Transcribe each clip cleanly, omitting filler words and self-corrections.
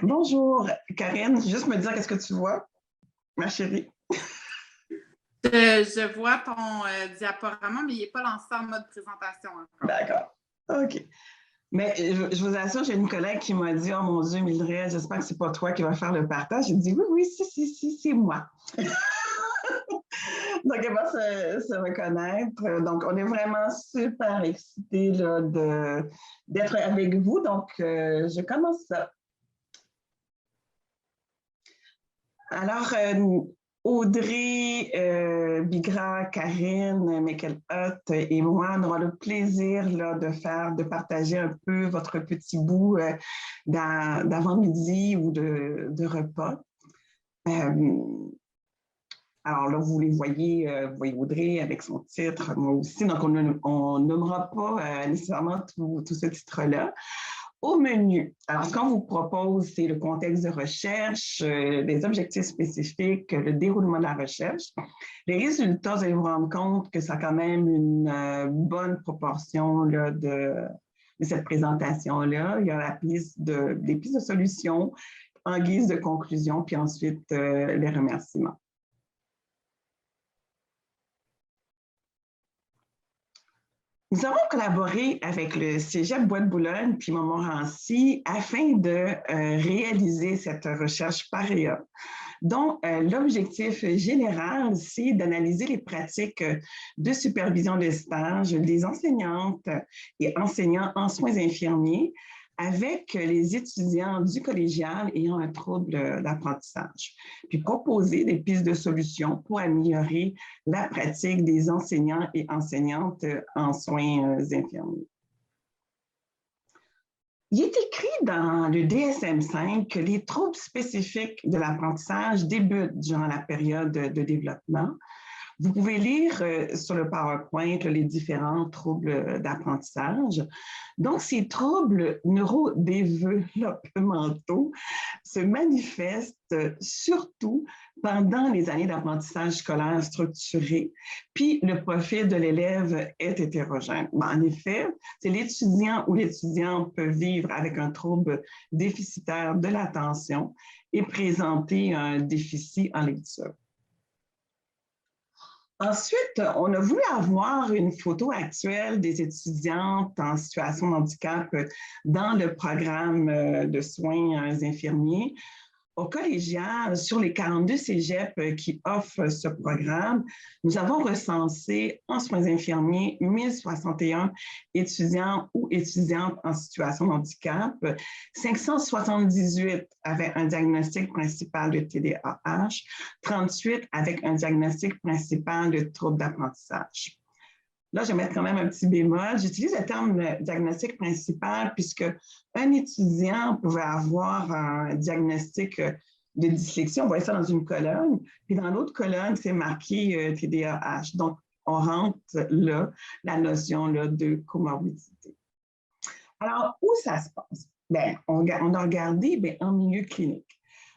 Bonjour, Karine. Juste me dire qu'est-ce que tu vois, ma chérie? Je vois ton diaporama, mais il n'est pas lancé en mode présentation encore. D'accord. OK. Mais je vous assure, j'ai une collègue qui m'a dit, oh mon Dieu, Mildred, j'espère que c'est pas toi qui vas faire le partage. J'ai dit, oui, oui, si, c'est moi. Donc, elle va se reconnaître. Donc, on est vraiment super excités là, d'être avec vous. Donc, je commence ça. Alors, Audrey Bigra, Karine McElhott et moi, on aura le plaisir là, de partager un peu votre petit bout d'avant-midi ou de repas. Alors là, vous voyez Audrey avec son titre, moi aussi, donc on nommera pas nécessairement tout ce titre-là. Au menu, alors ce qu'on vous propose, c'est le contexte de recherche, des objectifs spécifiques, le déroulement de la recherche. Les résultats, vous allez vous rendre compte que ça a quand même une bonne proportion là, de cette présentation-là. Il y a des pistes de solutions en guise de conclusion, puis ensuite les remerciements. Nous avons collaboré avec le Cégep Bois-de-Boulogne puis Montmorency afin de réaliser cette recherche PAREA, dont l'objectif général, c'est d'analyser les pratiques de supervision de stage des enseignantes et enseignants en soins infirmiers avec les étudiants du collégial ayant un trouble d'apprentissage, puis proposer des pistes de solutions pour améliorer la pratique des enseignants et enseignantes en soins infirmiers. Il est écrit dans le DSM-5 que les troubles spécifiques de l'apprentissage débutent durant la période de développement. Vous pouvez lire sur le PowerPoint les différents troubles d'apprentissage. Donc, ces troubles neurodéveloppementaux se manifestent surtout pendant les années d'apprentissage scolaire structuré, puis le profil de l'élève est hétérogène. En effet, c'est l'étudiant ou l'étudiante peut vivre avec un trouble déficitaire de l'attention et présenter un déficit en lecture. Ensuite, on a voulu avoir une photo actuelle des étudiantes en situation de handicap dans le programme de soins infirmiers. Au collégial, sur les 42 cégeps qui offrent ce programme, nous avons recensé en soins infirmiers 1061 étudiants ou étudiantes en situation de handicap. 578 avaient un diagnostic principal de TDAH, 38 avec un diagnostic principal de trouble d'apprentissage. Là, je vais mettre quand même un petit bémol. J'utilise le terme diagnostic principal puisque un étudiant pouvait avoir un diagnostic de dyslexie. On voit ça dans une colonne. Puis dans l'autre colonne, c'est marqué TDAH. Donc, on rentre là la notion là, de comorbidité. Alors, où ça se passe? Bien, on a regardé en milieu clinique.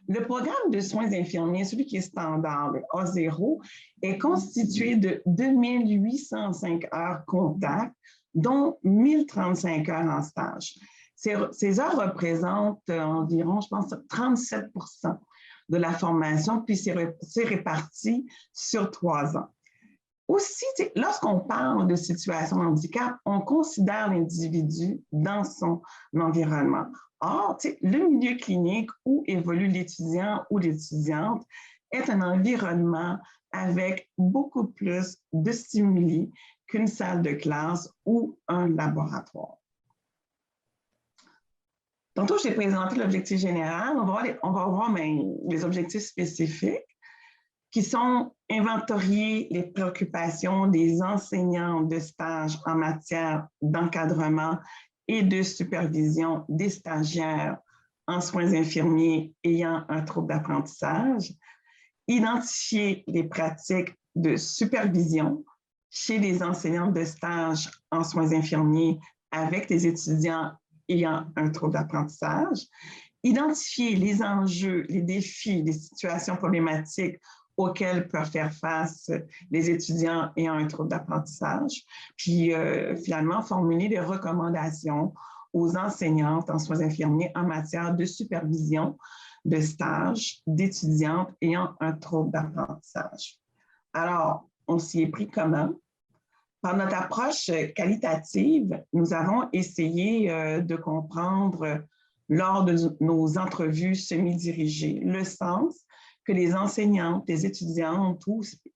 Le programme de soins infirmiers, celui qui est standard, le A0, est constitué de 2805 heures contact, dont 1035 heures en stage. Ces heures représentent environ, je pense, 37% de la formation, puis c'est réparti sur 3 ans. Aussi, lorsqu'on parle de situation de handicap, on considère l'individu dans son environnement. Or, le milieu clinique où évolue l'étudiant ou l'étudiante est un environnement avec beaucoup plus de stimuli qu'une salle de classe ou un laboratoire. Tantôt, j'ai présenté l'objectif général. On va voir les objectifs spécifiques qui sont inventorier les préoccupations des enseignants de stage en matière d'encadrement et de supervision des stagiaires en soins infirmiers ayant un trouble d'apprentissage, identifier les pratiques de supervision chez les enseignants de stage en soins infirmiers avec des étudiants ayant un trouble d'apprentissage, identifier les enjeux, les défis, les situations problématiques auxquels peuvent faire face les étudiants ayant un trouble d'apprentissage, puis finalement formuler des recommandations aux enseignantes en soins infirmiers en matière de supervision de stage d'étudiantes ayant un trouble d'apprentissage. Alors, on s'y est pris comment? Par notre approche qualitative, nous avons essayé de comprendre lors de nos entrevues semi-dirigées le sens que les enseignantes, les étudiantes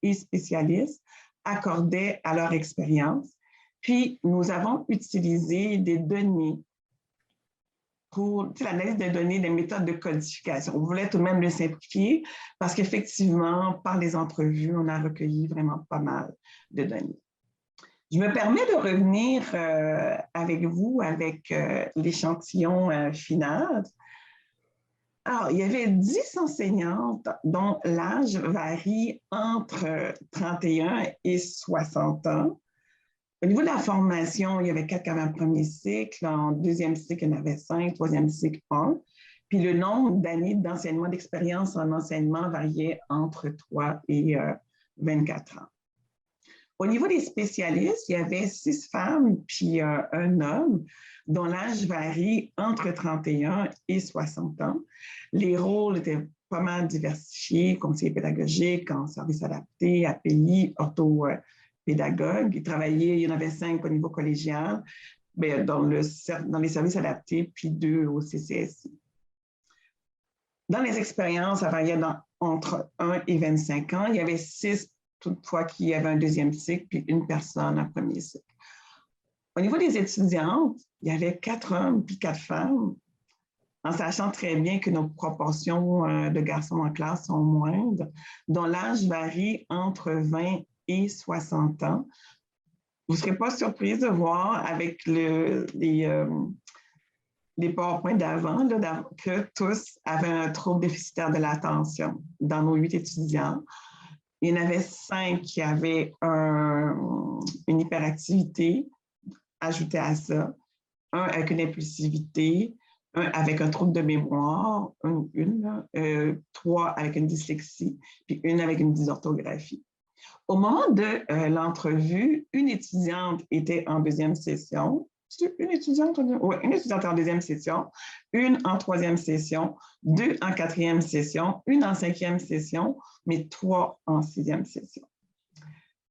et spécialistes accordaient à leur expérience. Puis, nous avons utilisé des données pour l'analyse des données, des méthodes de codification. On voulait tout de même le simplifier parce qu'effectivement, par les entrevues, on a recueilli vraiment pas mal de données. Je me permets de revenir avec vous avec l'échantillon final. Alors, il y avait 10 enseignantes dont l'âge varie entre 31 et 60 ans. Au niveau de la formation, il y avait 4 qui avaient un premier cycle, en deuxième cycle, il y en avait 5, troisième cycle, 1. Puis le nombre d'années d'enseignement, d'expérience en enseignement variait entre 3 et 24 ans. Au niveau des spécialistes, il y avait 6 femmes puis un homme dont l'âge varie entre 31 et 60 ans. Les rôles étaient pas mal diversifiés, conseiller pédagogique, en service adapté, API, orthopédagogue. Ils travaillaient, il y en avait 5 au niveau collégial, dans les services adaptés, puis 2 au CCSI. Dans les expériences, ça variait entre 1 et 25 ans. Il y avait 6 toutefois qu'il y avait un deuxième cycle, puis une personne un premier cycle. Au niveau des étudiantes, il y avait 4 hommes puis 4 femmes, en sachant très bien que nos proportions de garçons en classe sont moindres, dont l'âge varie entre 20 et 60 ans. Vous ne serez pas surprise de voir avec les PowerPoints d'avant que tous avaient un trouble déficitaire de l'attention dans nos 8 étudiants. Il y en avait 5 qui avaient une hyperactivité ajoutée à ça, un avec une impulsivité, un avec un trouble de mémoire, 3 avec une dyslexie, puis une avec une dysorthographie. Au moment de l'entrevue, une étudiante était en deuxième session. Une étudiante en deuxième session, une en troisième session, 2 en quatrième session, une en cinquième session, mais 3 en sixième session.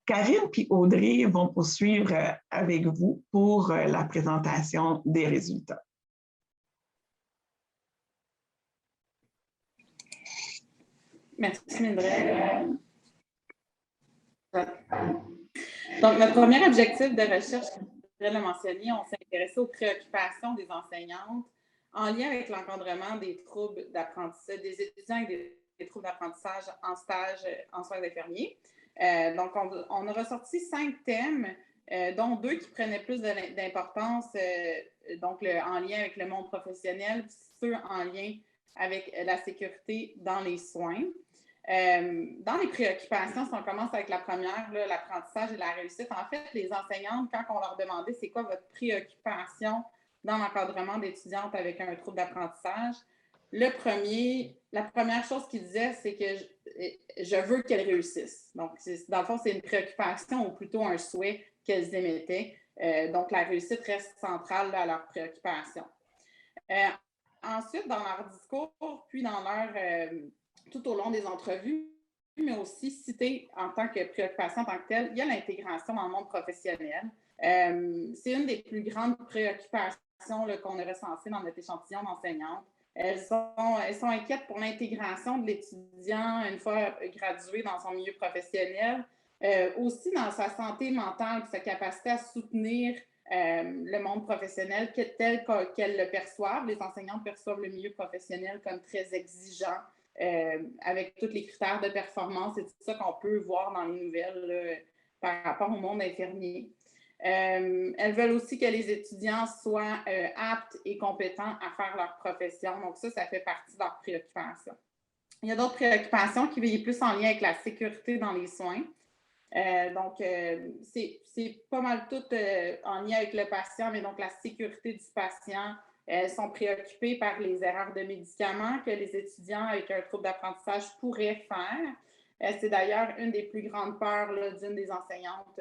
Karine et Audrey vont poursuivre avec vous pour la présentation des résultats. Merci, Mildred. Donc, notre premier objectif de recherche, je voudrais le mentionner, on s'est intéressé aux préoccupations des enseignantes en lien avec l'encadrement des troubles d'apprentissage, des étudiants avec des troubles d'apprentissage en stage en soins infirmiers. Donc, on a ressorti 5 thèmes, dont 2 qui prenaient plus d'importance, donc en lien avec le monde professionnel, puis ceux en lien avec la sécurité dans les soins. Dans les préoccupations, si on commence avec la première, l'apprentissage et la réussite, en fait, les enseignantes, quand on leur demandait c'est quoi votre préoccupation dans l'encadrement d'étudiantes avec un trouble d'apprentissage, la première chose qu'ils disaient, c'est que je veux qu'elles réussissent. Donc, dans le fond, c'est une préoccupation ou plutôt un souhait qu'elles émettaient. Donc, la réussite reste centrale à leur préoccupation. Ensuite, dans leur discours, puis dans tout au long des entrevues, mais aussi cité en tant que préoccupation en tant que telle, il y a l'intégration dans le monde professionnel. C'est une des plus grandes préoccupations qu'on a recensées dans notre échantillon d'enseignantes. Elles sont inquiètes pour l'intégration de l'étudiant une fois gradué dans son milieu professionnel, aussi dans sa santé mentale, sa capacité à soutenir le monde professionnel tel qu'elles le perçoivent. Les enseignantes perçoivent le milieu professionnel comme très exigeant, avec tous les critères de performance et tout ça qu'on peut voir dans les nouvelles par rapport au monde infirmier. Elles veulent aussi que les étudiants soient aptes et compétents à faire leur profession. Donc ça fait partie de leurs préoccupations. Il y a d'autres préoccupations qui veillent plus en lien avec la sécurité dans les soins. Donc, c'est pas mal tout en lien avec le patient, mais donc la sécurité du patient. Elles sont préoccupées par les erreurs de médicaments que les étudiants avec un trouble d'apprentissage pourraient faire. C'est d'ailleurs une des plus grandes peurs d'une des enseignantes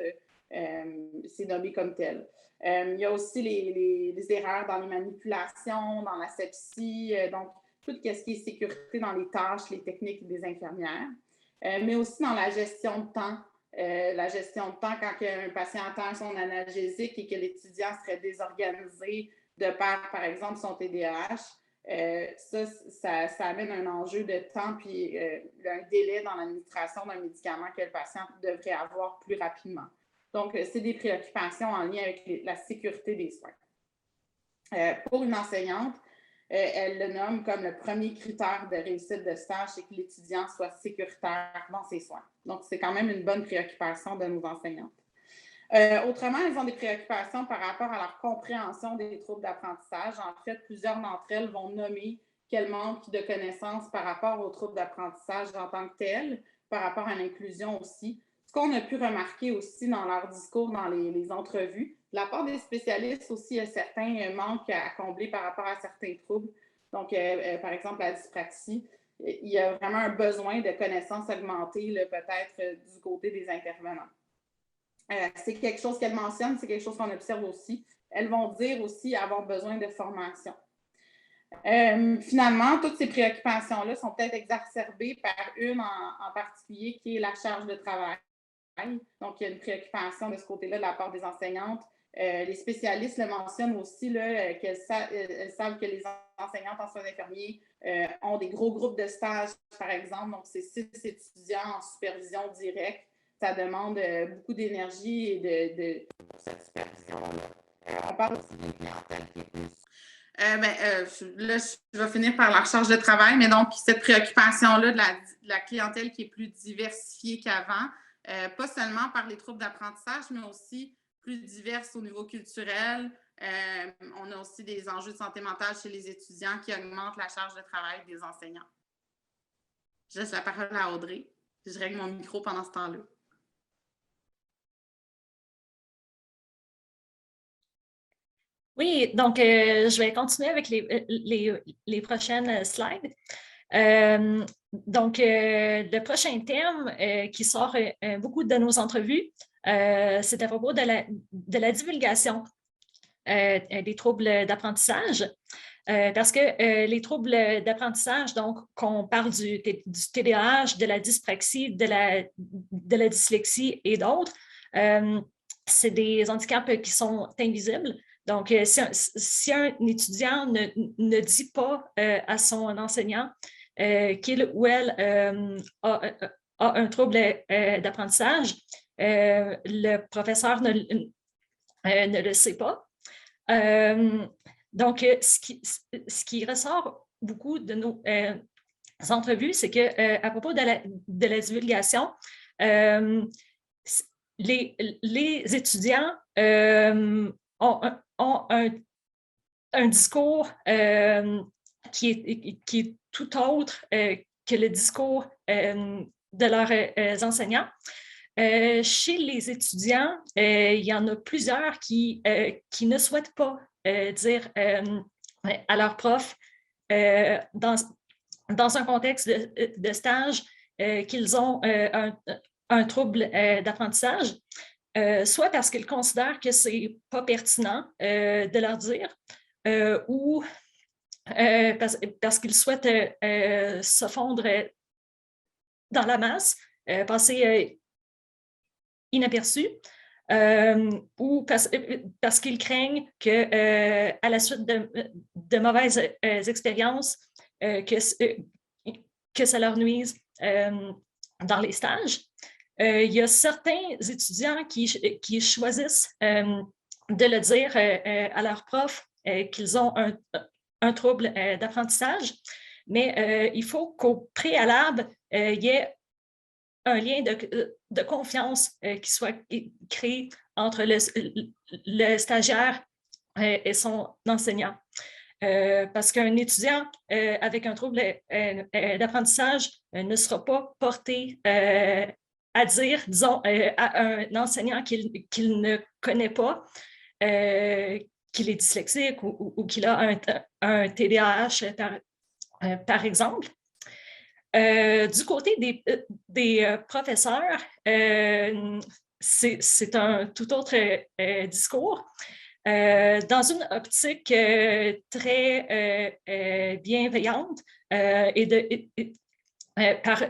c'est nommé comme tel. Il y a aussi les erreurs dans les manipulations, dans l'asepsie, donc tout ce qui est sécurité dans les tâches, les techniques des infirmières, mais aussi dans la gestion de temps. La gestion de temps, quand un patient attend son analgésique et que l'étudiant serait désorganisé de par exemple, son TDAH, ça amène un enjeu de temps puis un délai dans l'administration d'un médicament que le patient devrait avoir plus rapidement. Donc, c'est des préoccupations en lien avec la sécurité des soins. Pour une enseignante, elle le nomme comme le premier critère de réussite de stage, c'est que l'étudiant soit sécuritaire dans ses soins. Donc, c'est quand même une bonne préoccupation de nos enseignantes. Autrement, elles ont des préoccupations par rapport à leur compréhension des troubles d'apprentissage. En fait, plusieurs d'entre elles vont nommer qu'elles manquent de connaissances par rapport aux troubles d'apprentissage en tant que tels, par rapport à l'inclusion aussi. Ce qu'on a pu remarquer aussi dans leur discours, dans les entrevues, de la part des spécialistes aussi, il y a certains manques à combler par rapport à certains troubles. Donc, par exemple, la dyspraxie, il y a vraiment un besoin de connaissances augmentées, peut-être du côté des intervenants. C'est quelque chose qu'elles mentionnent, c'est quelque chose qu'on observe aussi. Elles vont dire aussi avoir besoin de formation. Finalement, toutes ces préoccupations-là sont peut-être exacerbées par une en particulier, qui est la charge de travail. Donc, il y a une préoccupation de ce côté-là de la part des enseignantes. Les spécialistes le mentionnent aussi, qu'elles savent que les enseignantes en soins infirmiers ont des gros groupes de stage, par exemple. Donc, c'est 6 étudiants en supervision directe. Ça demande beaucoup d'énergie et de cette supervision-là. On parle aussi d'une clientèle qui est plus... là, je vais finir par la charge de travail, mais donc cette préoccupation-là de la clientèle qui est plus diversifiée qu'avant, pas seulement par les troubles d'apprentissage, mais aussi plus diverses au niveau culturel. On a aussi des enjeux de santé mentale chez les étudiants qui augmentent la charge de travail des enseignants. Je laisse la parole à Audrey. Je règle mon micro pendant ce temps-là. Oui, donc je vais continuer avec les prochaines slides. Donc, le prochain thème qui sort beaucoup de nos entrevues, c'est à propos de la divulgation des troubles d'apprentissage. Parce que les troubles d'apprentissage, donc, qu'on parle du TDAH, de la dyspraxie, de la dyslexie et d'autres, c'est des handicaps qui sont invisibles. Donc, si un étudiant ne dit pas à son enseignant qu'il ou elle a un trouble d'apprentissage, le professeur ne le sait pas. Donc, ce qui ressort beaucoup de nos entrevues, c'est qu'à propos de la divulgation, les étudiants ont un discours qui est tout autre que le discours de leurs enseignants. Chez les étudiants, il y en a plusieurs qui ne souhaitent pas dire à leurs profs dans un contexte de stage qu'ils ont un trouble d'apprentissage, soit parce qu'ils considèrent que ce n'est pas pertinent de leur dire ou parce qu'ils souhaitent se fondre dans la masse, passer inaperçus, ou parce qu'ils craignent qu'à la suite de mauvaises expériences, que ça leur nuise dans les stages. Il y a certains étudiants qui choisissent de le dire à leurs profs qu'ils ont un trouble d'apprentissage, mais il faut qu'au préalable, il y ait un lien de confiance qui soit créé entre le stagiaire et son enseignant. Parce qu'un étudiant avec un trouble d'apprentissage ne sera pas porté à dire, disons, à un enseignant qu'il ne connaît pas, qu'il est dyslexique ou qu'il a un TDAH, par exemple. Du côté des professeurs, c'est un tout autre discours. Dans une optique très bienveillante et par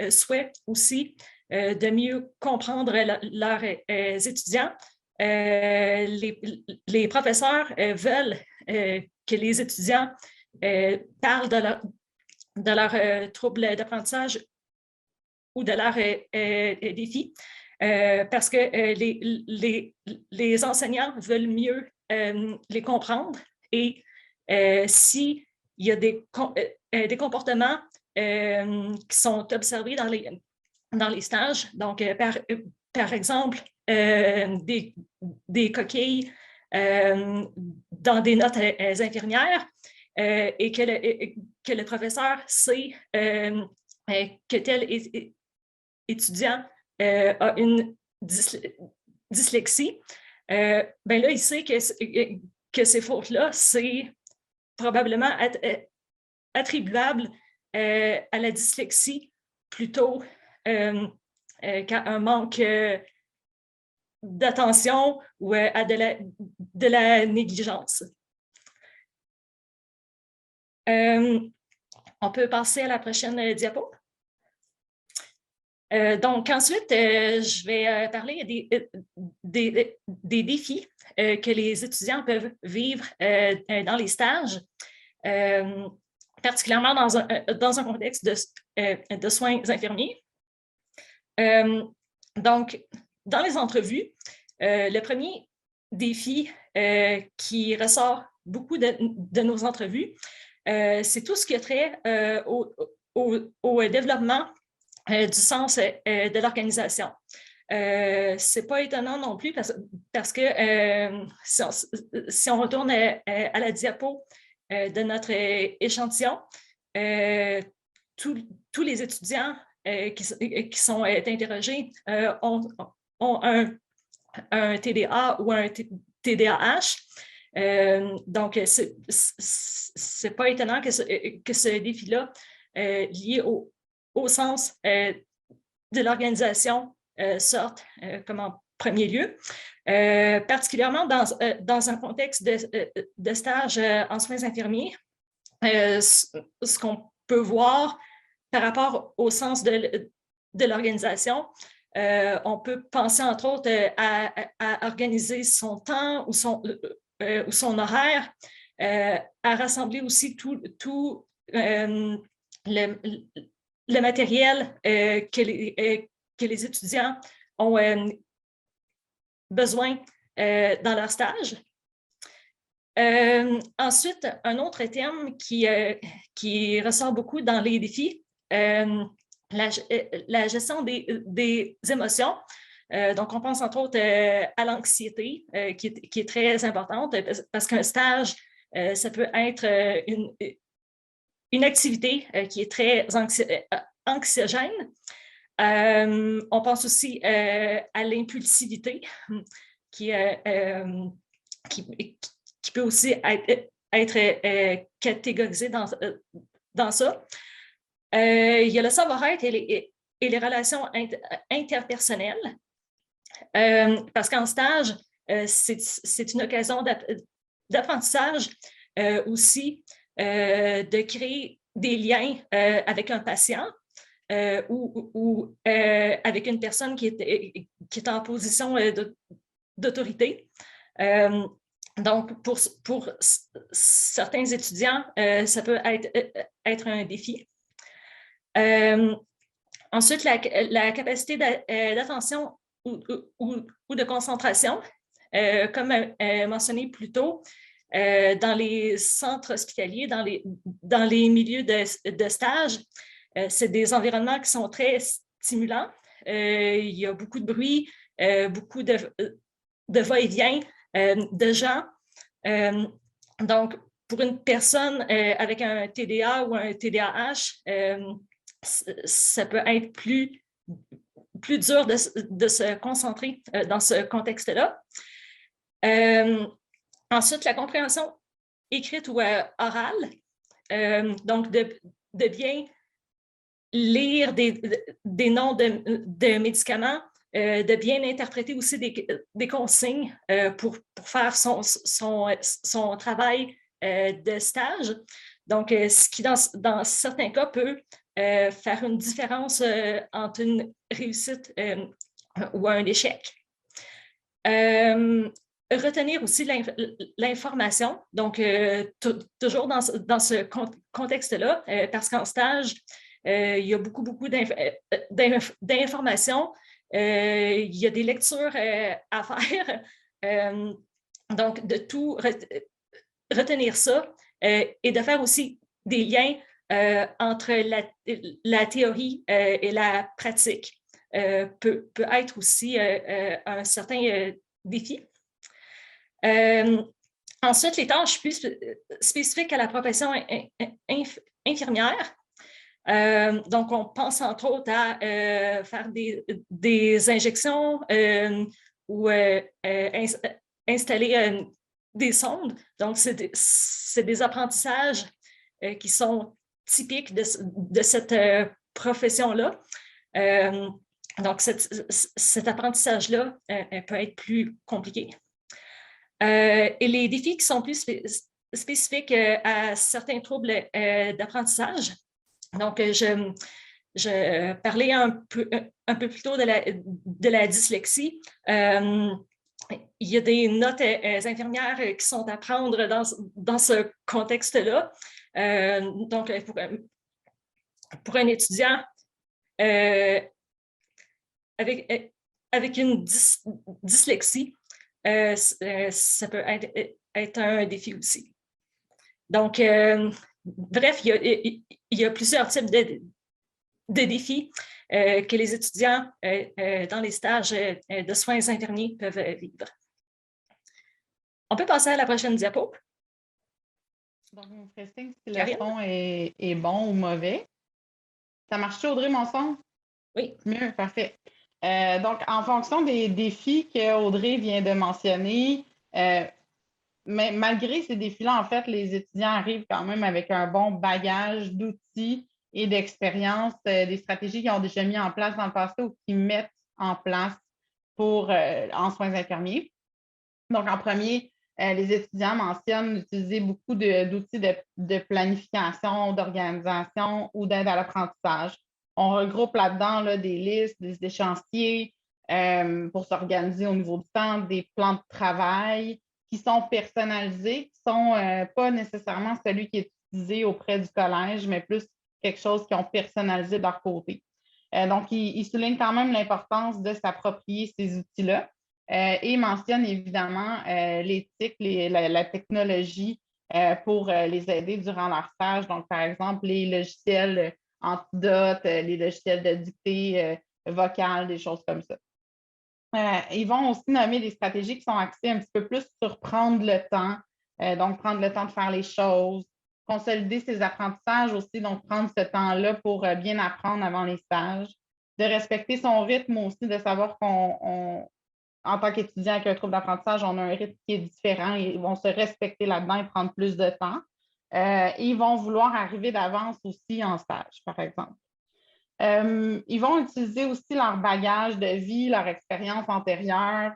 souhait aussi de mieux comprendre leurs étudiants, les professeurs veulent que les étudiants parlent de leurs troubles d'apprentissage ou de leurs défis. Parce que les enseignants veulent mieux les comprendre et s'il y a des comportements qui sont observés dans les stages, donc par exemple des coquilles dans des notes infirmières et que le professeur sait que tel étudiant a une dyslexie, ben là, il sait que ces fautes-là, c'est probablement attribuable à la dyslexie plutôt qu'à un manque d'attention ou à de la négligence. On peut passer à la prochaine diapo. Donc, ensuite, je vais parler des défis que les étudiants peuvent vivre dans les stages, particulièrement dans un contexte de soins infirmiers. Donc, dans les entrevues, le premier défi qui ressort beaucoup de nos entrevues, c'est tout ce qui a trait au développement du sens de l'organisation. Ce n'est pas étonnant non plus parce que si on retourne à la diapo de notre échantillon, tous les étudiants qui sont interrogés ont un TDA ou un TDAH. Donc, ce n'est pas étonnant que ce défi-là lié au sens de l'organisation sorte comme en premier lieu, particulièrement dans un contexte de stage en soins infirmiers. Ce qu'on peut voir par rapport au sens de l'organisation, on peut penser entre autres à organiser son temps ou son horaire, à rassembler aussi tout le matériel que les étudiants ont besoin dans leur stage. Ensuite, un autre thème qui ressort beaucoup dans les défis, la gestion des émotions. Donc, on pense entre autres à l'anxiété qui est très importante parce qu'un stage, ça peut être une activité qui est très anxiogène. On pense aussi à l'impulsivité qui peut aussi être catégorisée dans ça. Il y a le savoir-être et les relations interpersonnelles. Parce qu'en stage, c'est une occasion d'apprentissage aussi de créer des liens avec un patient ou avec une personne qui est en position d'autorité. Donc, pour certains étudiants, ça peut être un défi. Ensuite, la capacité d'attention ou de concentration, comme mentionné plus tôt, dans les centres hospitaliers, dans les milieux de stage, c'est des environnements qui sont très stimulants. Il y a beaucoup de bruit, beaucoup de va-et-vient de gens. Donc, pour une personne avec un TDA ou un TDAH, ça peut être plus dur de se concentrer dans ce contexte-là. Ensuite, la compréhension écrite ou orale, donc de bien lire des noms de médicaments de bien interpréter aussi des consignes pour faire son travail de stage. Donc, ce qui, dans certains cas, peut faire une différence entre une réussite ou un échec. Retenir aussi l'information, donc toujours dans ce contexte-là, parce qu'en stage, il y a beaucoup d'informations, il y a des lectures à faire, donc de tout retenir ça et de faire aussi des liens entre la théorie et la pratique. Peut être aussi un certain défi. Ensuite, les tâches plus spécifiques à la profession infirmière. Donc, on pense entre autres à faire des injections ou installer des sondes. Donc, c'est des apprentissages qui sont typiques de cette profession-là. Donc, cet apprentissage-là peut être plus compliqué. Et les défis qui sont plus spécifiques à certains troubles d'apprentissage. Donc, je parlais un peu plus tôt de la dyslexie. Il y a des notes infirmières qui sont à prendre dans ce contexte-là. Donc, pour un étudiant, avec une dyslexie, ça peut être un défi aussi. Donc, bref, il y a plusieurs types de défis que les étudiants dans les stages de soins infirmiers peuvent vivre. On peut passer à la prochaine diapo. Donc, on ferait signe si le son est bon ou mauvais. Ça marche-tu, Audrey, mon son? Oui. Mieux, parfait. Donc, en fonction des défis qu'Audrey vient de mentionner, mais malgré ces défis-là, en fait, les étudiants arrivent quand même avec un bon bagage d'outils et d'expérience, des stratégies qu'ils ont déjà mis en place dans le passé ou qu'ils mettent en place en soins infirmiers. Donc, en premier, les étudiants mentionnent utiliser beaucoup d'outils de planification, d'organisation ou d'aide à l'apprentissage. On regroupe là-dedans des listes, des échéanciers pour s'organiser au niveau du temps, des plans de travail qui sont personnalisés, qui ne sont pas nécessairement celui qui est utilisé auprès du collège, mais plus quelque chose qu'ils ont personnalisé de leur côté. Donc, ils soulignent quand même l'importance de s'approprier ces outils-là. Et mentionne évidemment l'éthique, la technologie pour les aider durant leur stage. Donc, par exemple, les logiciels antidotes, les logiciels de dictée vocale, des choses comme ça. Ils vont aussi nommer des stratégies qui sont axées un petit peu plus sur prendre le temps, donc prendre le temps de faire les choses, consolider ses apprentissages aussi, donc prendre ce temps-là pour bien apprendre avant les stages, de respecter son rythme aussi, de savoir en tant qu'étudiant avec un trouble d'apprentissage, on a un rythme qui est différent et ils vont se respecter là-dedans et prendre plus de temps. Ils vont vouloir arriver d'avance aussi en stage, par exemple. Ils vont utiliser aussi leur bagage de vie, leur expérience antérieure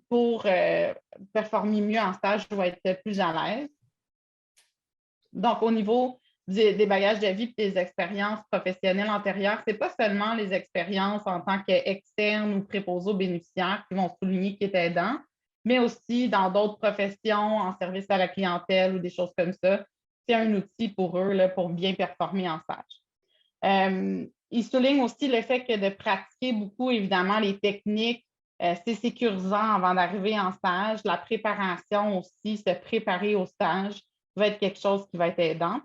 pour performer mieux en stage ou être plus à l'aise. Donc, au niveau des bagages de vie et des expériences professionnelles antérieures, ce n'est pas seulement les expériences en tant qu'externes ou préposés aux bénéficiaires qui vont souligner qu'ils étaient aidants, mais aussi dans d'autres professions, en service à la clientèle ou des choses comme ça. C'est un outil pour eux là, pour bien performer en stage. Ils soulignent aussi le fait que de pratiquer beaucoup, évidemment, les techniques, c'est sécurisant avant d'arriver en stage. La préparation aussi, se préparer au stage, va être quelque chose qui va être aidant.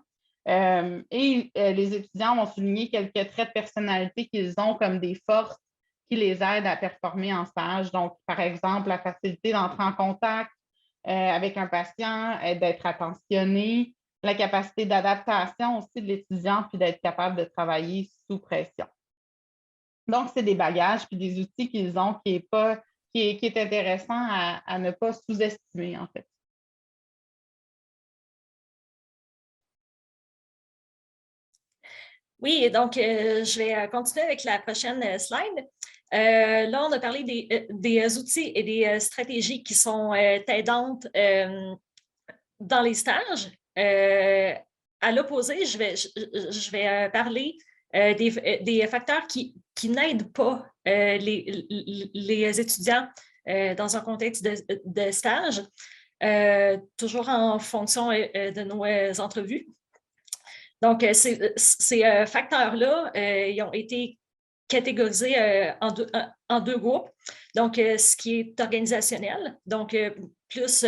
Les étudiants vont souligner quelques traits de personnalité qu'ils ont comme des forces qui les aident à performer en stage. Donc, par exemple, la facilité d'entrer en contact avec un patient, d'être attentionné, la capacité d'adaptation aussi de l'étudiant, puis d'être capable de travailler sous pression. Donc, c'est des bagages puis des outils qu'ils ont qui est intéressant à ne pas sous-estimer, en fait. Oui, donc je vais continuer avec la prochaine slide. Là, on a parlé des outils et des stratégies qui sont aidantes dans les stages. À l'opposé, je vais parler des facteurs qui n'aident pas les étudiants dans un contexte de stage, toujours en fonction de nos entrevues. Donc, ces facteurs-là, ils ont été catégorisés en deux groupes. Donc, ce qui est organisationnel, donc plus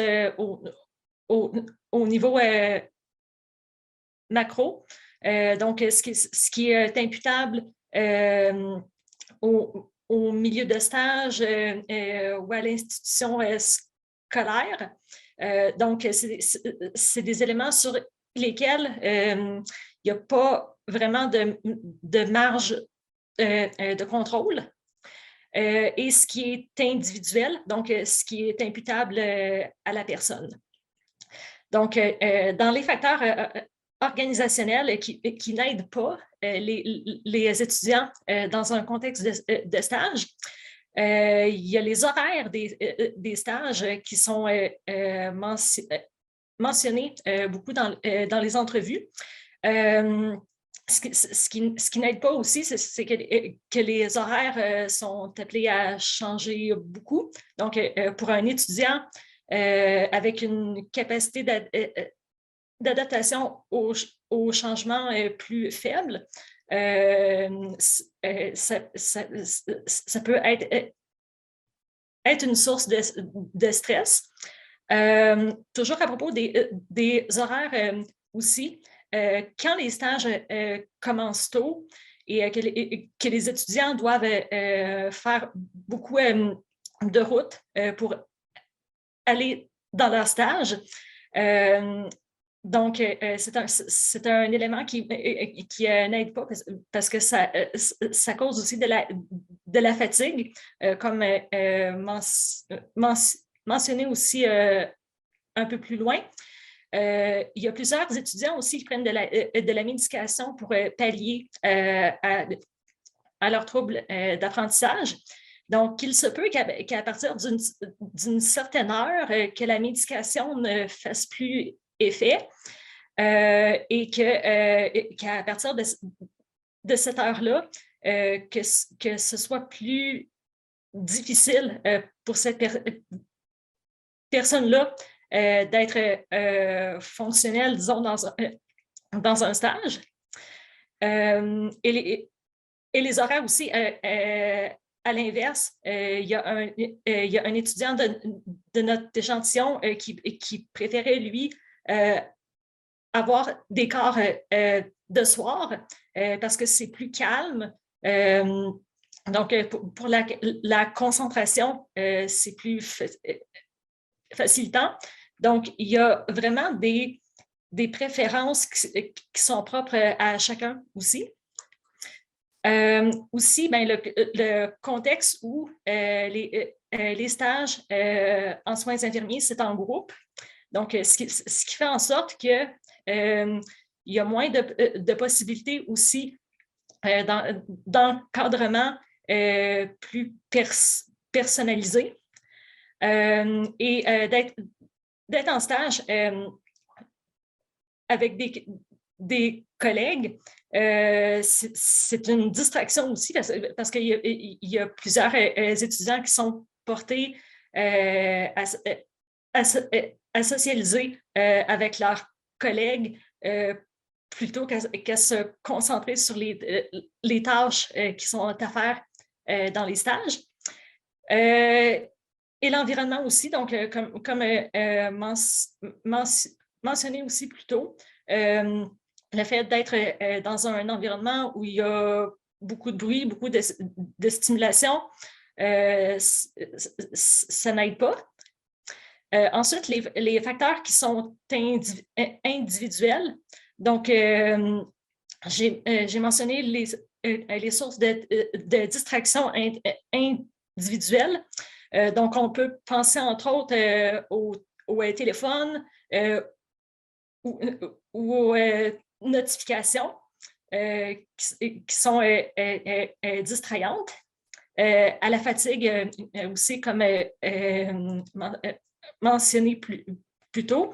au niveau macro, donc ce qui est imputable au milieu de stage ou à l'institution scolaire. Donc, c'est des éléments sur lesquels il n'y a pas vraiment de marge de contrôle. Et ce qui est individuel, donc ce qui est imputable à la personne. Donc, dans les facteurs organisationnels qui n'aident pas les étudiants dans un contexte de stage, il y a les horaires des stages qui sont mentionnés beaucoup dans les entrevues. Ce qui n'aide pas aussi, c'est que les horaires sont appelés à changer beaucoup. Donc, pour un étudiant avec une capacité d'adaptation au changement plus faible, ça peut être une source de stress. Toujours à propos des horaires aussi, quand les stages commencent tôt et que les étudiants doivent faire beaucoup de route pour aller dans leur stage, donc c'est un élément qui n'aide pas parce que ça cause aussi de la fatigue, comme mentionné aussi un peu plus loin. Il y a plusieurs étudiants aussi qui prennent de la médication pour pallier à leurs troubles d'apprentissage. Donc, il se peut qu'à partir d'une certaine heure, que la médication ne fasse plus effet et qu'à partir de cette heure-là, que ce soit plus difficile pour cette personne-là d'être fonctionnelle, disons, dans un stage. Et les horaires aussi, à l'inverse, il y a un étudiant de notre échantillon qui préférait, lui, avoir des quarts de soir parce que c'est plus calme. Donc, pour la concentration, c'est plus facilitant. Donc, il y a vraiment des préférences qui sont propres à chacun aussi. Aussi, ben, le contexte où les stages en soins infirmiers, c'est en groupe. Donc, ce qui fait en sorte qu'il y a moins de possibilités aussi d'encadrement plus personnalisé et d'être en stage avec des collègues. C'est une distraction aussi parce qu'il y a plusieurs étudiants qui sont portés à socialiser avec leurs collègues plutôt qu'à se concentrer sur les tâches qui sont à faire dans les stages. Et l'environnement aussi, donc comme mentionné aussi plus tôt, le fait d'être dans un environnement où il y a beaucoup de bruit, beaucoup de stimulation, ça n'aide pas. Ensuite, les facteurs qui sont individuels. Donc, j'ai mentionné les sources de distraction individuelles. Donc, on peut penser entre autres au téléphone ou aux notifications qui sont distrayantes. à la fatigue aussi, comme mentionné plus tôt.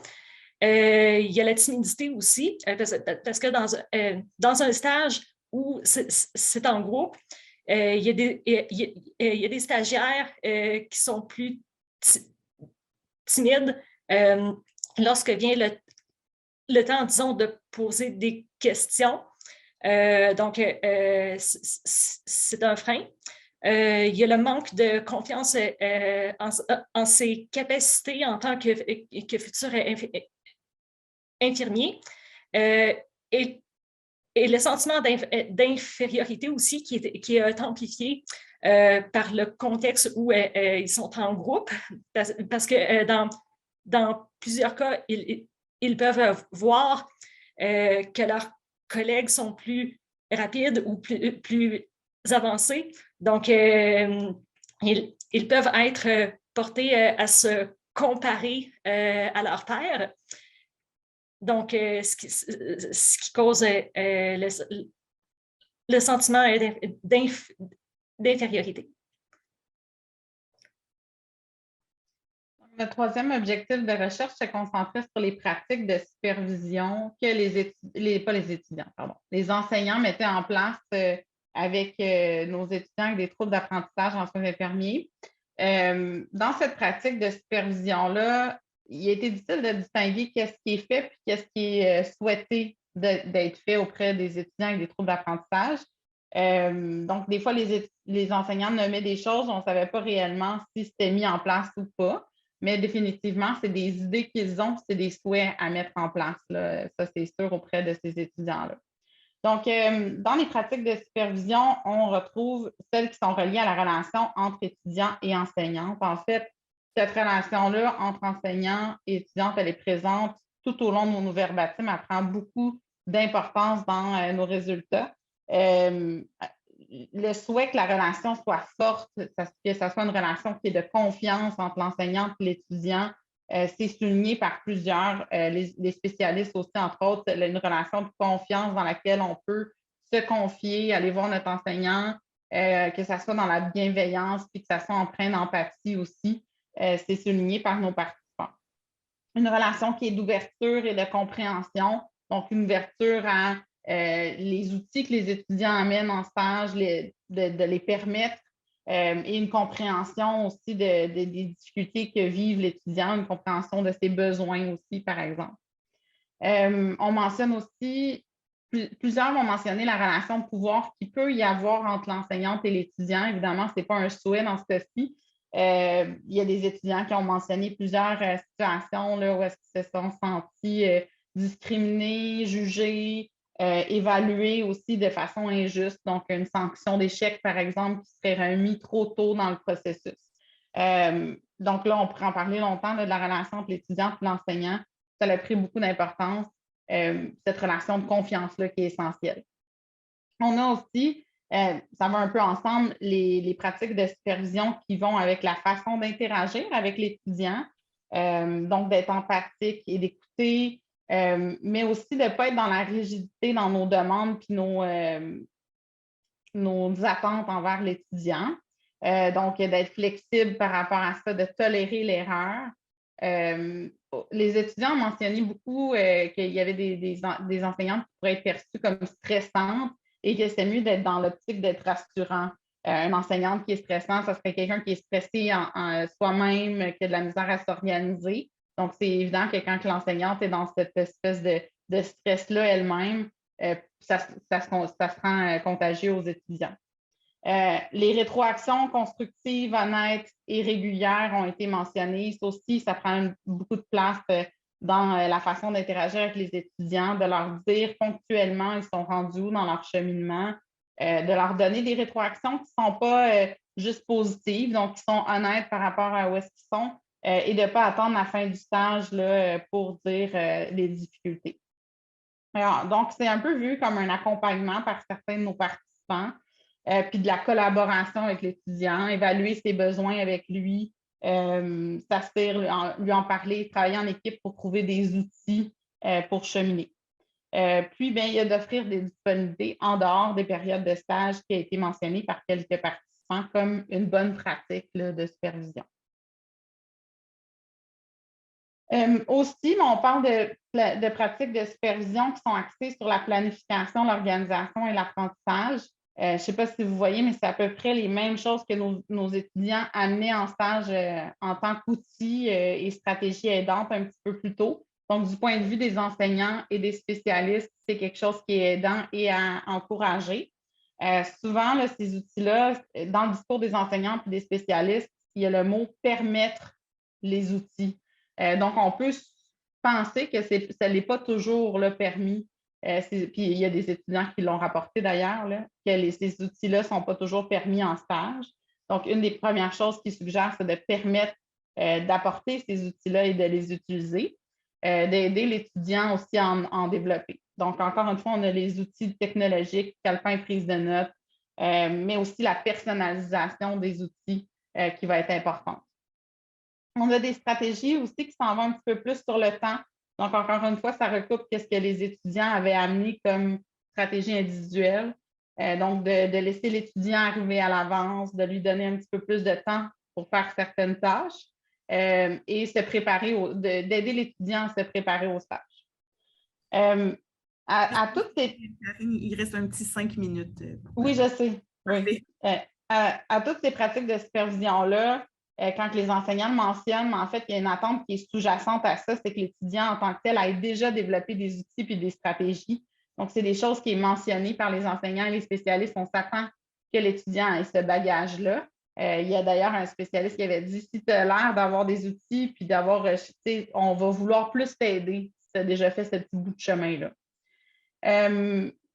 Il y a la timidité aussi, parce que dans un stage où c'est en groupe, il y a des stagiaires qui sont plus timides lorsque vient le temps, disons, de poser des questions. Donc, c'est un frein. Il y a le manque de confiance en ses capacités en tant que futur infirmier. Et le sentiment d'infériorité aussi qui est amplifié par le contexte où ils sont en groupe, parce que dans plusieurs cas, ils peuvent voir que leurs collègues sont plus rapides ou plus avancés. Donc, ils peuvent être portés à se comparer à leur père. Donc, ce qui cause le sentiment d'infériorité. Le troisième objectif de recherche se concentrait sur les pratiques de supervision que les enseignants mettaient en place avec nos étudiants avec des troubles d'apprentissage en soins infirmiers. Dans cette pratique de supervision-là, il a été difficile de distinguer qu'est-ce qui est fait et qu'est-ce qui est souhaité d'être fait auprès des étudiants avec des troubles d'apprentissage. Donc, des fois, les enseignants nommaient des choses, on ne savait pas réellement si c'était mis en place ou pas. Mais définitivement, c'est des idées qu'ils ont, c'est des souhaits à mettre en place. Là. Ça, c'est sûr, auprès de ces étudiants-là. Donc, dans les pratiques de supervision, on retrouve celles qui sont reliées à la relation entre étudiants et enseignants. En fait, cette relation-là entre enseignants et étudiants, elle est présente tout au long de nos verbatims. Elle prend beaucoup d'importance dans nos résultats. Le souhait que la relation soit forte, que ce soit une relation qui est de confiance entre l'enseignant et l'étudiant, c'est souligné par plusieurs, les spécialistes aussi, entre autres, une relation de confiance dans laquelle on peut se confier, aller voir notre enseignant, que ce soit dans la bienveillance, puis que ça soit empreint d'empathie aussi, c'est souligné par nos participants. Une relation qui est d'ouverture et de compréhension, donc une ouverture à les outils que les étudiants amènent en stage, de les permettre et une compréhension aussi des difficultés que vivent l'étudiant, une compréhension de ses besoins aussi, par exemple. On mentionne aussi, plusieurs vont mentionner la relation de pouvoir qu'il peut y avoir entre l'enseignante et l'étudiant. Évidemment, ce n'est pas un souhait dans ce cas-ci. Il y a des étudiants qui ont mentionné plusieurs situations là, où est-ce qu'ils se sont sentis discriminés, jugés, évalués aussi de façon injuste. Donc, une sanction d'échec, par exemple, qui serait remise trop tôt dans le processus. Donc là, on pourrait en parler longtemps là, de la relation entre l'étudiant et l'enseignant. Ça a pris beaucoup d'importance, cette relation de confiance-là qui est essentielle. On a aussi, ça va un peu ensemble, les pratiques de supervision qui vont avec la façon d'interagir avec l'étudiant, donc d'être empathique et d'écouter, mais aussi de ne pas être dans la rigidité dans nos demandes puis nos attentes envers l'étudiant. Donc, d'être flexible par rapport à ça, de tolérer l'erreur. Les étudiants ont mentionné beaucoup qu'il y avait des enseignantes qui pourraient être perçues comme stressantes et que c'est mieux d'être dans l'optique d'être rassurant. Une enseignante qui est stressante, ça serait quelqu'un qui est stressé en soi-même, qui a de la misère à s'organiser. Donc, c'est évident que quand l'enseignante est dans cette espèce de stress-là elle-même, ça se rend contagieux aux étudiants. Les rétroactions constructives, honnêtes et régulières ont été mentionnées. Ça aussi, ça prend beaucoup de place dans la façon d'interagir avec les étudiants, de leur dire ponctuellement ils sont rendus où dans leur cheminement, de leur donner des rétroactions qui ne sont pas juste positives, donc qui sont honnêtes par rapport à où est-ce qu'ils sont, et de ne pas attendre la fin du stage là, pour dire les difficultés. Alors, donc, c'est un peu vu comme un accompagnement par certains de nos participants, puis de la collaboration avec l'étudiant, évaluer ses besoins avec lui, s'asseoir, lui en parler, travailler en équipe pour trouver des outils pour cheminer. Puis, bien, il y a d'offrir des disponibilités en dehors des périodes de stage qui a été mentionné par quelques participants. participants comme une bonne pratique là, de supervision. Aussi, on parle de pratiques de supervision qui sont axées sur la planification, l'organisation et l'apprentissage. Je ne sais pas si vous voyez, mais c'est à peu près les mêmes choses que nos étudiants amenaient en stage en tant qu'outils et stratégies aidantes un petit peu plus tôt. Donc, du point de vue des enseignants et des spécialistes, c'est quelque chose qui est aidant et à encourager. Souvent, là, ces outils-là, dans le discours des enseignants et des spécialistes, il y a le mot « permettre les outils ». Donc, on peut penser que ça n'est pas toujours le permis. Puis, il y a des étudiants qui l'ont rapporté d'ailleurs, que ces outils-là ne sont pas toujours permis en stage. Donc, une des premières choses qu'ils suggèrent, c'est de permettre d'apporter ces outils-là et de les utiliser, d'aider l'étudiant aussi à en développer. Donc, encore une fois, on a les outils technologiques, calepin, prise de notes, mais aussi la personnalisation des outils qui va être importante. On a des stratégies aussi qui s'en vont un petit peu plus sur le temps. Donc, encore une fois, ça recoupe ce que les étudiants avaient amené comme stratégie individuelle. Donc, de laisser l'étudiant arriver à l'avance, de lui donner un petit peu plus de temps pour faire certaines tâches et se préparer, d'aider l'étudiant à se préparer au stage. À toutes ces... Karine, il reste un petit 5 minutes. Oui, je sais. Oui. À toutes ces pratiques de supervision-là, quand les enseignants le mentionnent, mais en fait, il y a une attente qui est sous-jacente à ça, c'est que l'étudiant en tant que tel ait déjà développé des outils et des stratégies. Donc, c'est des choses qui sont mentionnées par les enseignants et les spécialistes. On s'attend que l'étudiant ait ce bagage-là. Il y a d'ailleurs un spécialiste qui avait dit, si tu as l'air d'avoir des outils puis d'avoir, on va vouloir plus t'aider si tu as déjà fait ce petit bout de chemin-là.